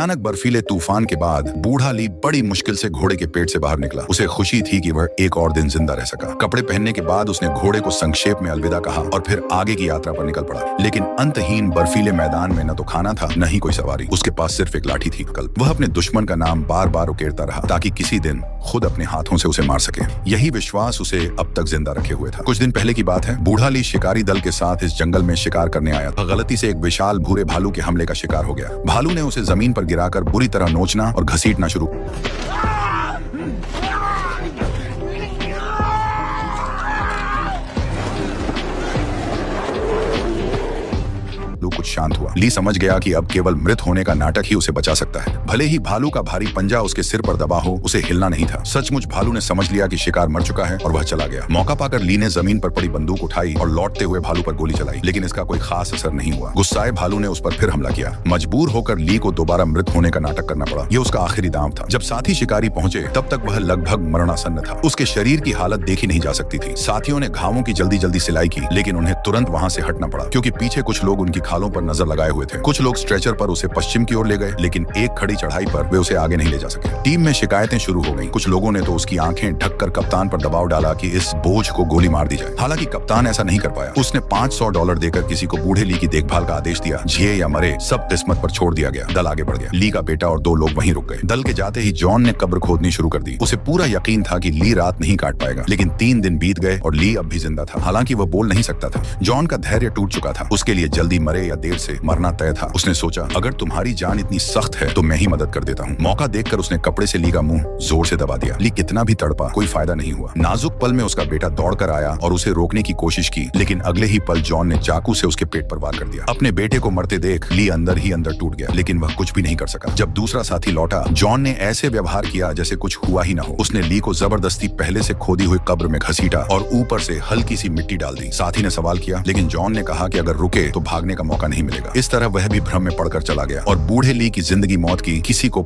भयानक बर्फीले तूफान के बाद बूढ़ा ली बड़ी मुश्किल से घोड़े के पेट से बाहर निकला। उसे खुशी थी कि वह एक और दिन जिंदा रह सका। कपड़े पहनने के बाद उसने घोड़े को संक्षेप में अलविदा कहा और फिर आगे की यात्रा पर निकल पड़ा। लेकिन अंतहीन बर्फीले मैदान में न तो खाना था न ही कोई सवारी। उसके पास सिर्फ एक लाठी थी। कल वह अपने दुश्मन का नाम बार बार उकेरता रहा ताकि किसी दिन खुद अपने हाथों से उसे मार सके। यही विश्वास उसे अब तक जिंदा रखे हुए था। कुछ दिन पहले की बात है। बूढ़ा ली शिकारी दल के साथ इस जंगल में शिकार करने आया था। गलती से एक विशाल भूरे भालू के हमले का शिकार हो गया। भालू ने उसे जमीन पर गिराकर बुरी तरह नोचना और घसीटना शुरू। कुछ शांत हुआ। ली समझ गया कि अब केवल मृत होने का नाटक ही उसे बचा सकता है। भले ही भालू का भारी पंजा उसके सिर पर दबा हो, उसे हिलना नहीं था। सचमुच भालू ने समझ लिया कि शिकार मर चुका है और वह चला गया। मौका पाकर ली ने जमीन पर पड़ी बंदूक उठाई और लौटते हुए भालू पर गोली चलाई, लेकिन इसका कोई खास असर नहीं हुआ। गुस्साए भालू ने उस पर फिर हमला किया। मजबूर होकर ली को दोबारा मृत होने का नाटक करना पड़ा। यह उसका आखिरी दांव था। जब साथी शिकारी पहुंचे तब तक वह लगभग मरणासन्न था। उसके शरीर की हालत देखी नहीं जा सकती थी। साथियों ने घावों की जल्दी जल्दी सिलाई की, लेकिन उन्हें तुरंत वहां से हटना पड़ा क्योंकि पीछे कुछ लोग उनकी खालों पर नजर लगाए हुए थे। कुछ लोग स्ट्रेचर पर उसे पश्चिम की ओर ले गए, लेकिन एक खड़ी चढ़ाई पर वे उसे आगे नहीं ले जा सके। टीम में शिकायतें शुरू हो गईं। कुछ लोगों ने तो उसकी आंखें ढककर कप्तान पर दबाव डाला कि इस बोझ को गोली मार दी जाए। हालांकि कप्तान ऐसा नहीं कर पाया। उसने $500 देकर किसी को बूढ़े ली की देखभाल का आदेश दिया। जिए या मरे, सब किस्मत पर छोड़ दिया गया। दल आगे बढ़ गया। ली का बेटा और 2 लोग वहीं रुक गए। दल के जाते ही जॉन ने कब्र खोदनी शुरू कर दी। उसे पूरा यकीन था कि ली रात नहीं काट पाएगा, लेकिन 3 दिन बीत गए और ली अब भी जिंदा था। हालांकि वह बोल नहीं सकता था। जॉन का धैर्य टूट चुका था। उसके लिए जल्दी मरे या देर से मरना तय था। उसने सोचा, अगर तुम्हारी जान इतनी सख्त है तो मैं ही मदद कर देता हूँ। मौका देखकर उसने कपड़े से ली का मुंह जोर से दबा दिया। ली कितना भी तड़पा, कोई फायदा नहीं हुआ। नाजुक पल में उसका बेटा दौड़कर आया और उसे रोकने की कोशिश की, लेकिन अगले ही पल जॉन ने चाकू से उसके पेट पर वार कर दिया। अपने बेटे को मरते देख ली अंदर ही अंदर टूट गया, लेकिन वह कुछ भी नहीं कर सका। जब दूसरा साथी लौटा, जॉन ने ऐसे व्यवहार किया जैसे कुछ हुआ ही ना हो। उसने ली को जबरदस्ती पहले से खोदी हुई कब्र में घसीटा और ऊपर से हल्की सी मिट्टी डाल दी। साथी ने सवाल किया, लेकिन जॉन ने कहा कि अगर रुके तो भागने का मौका नहीं मिलेगा। इस तरह वह भी भ्रम में पड़कर चला गया और बूढ़े ली की जिंदगी मौत की किसी को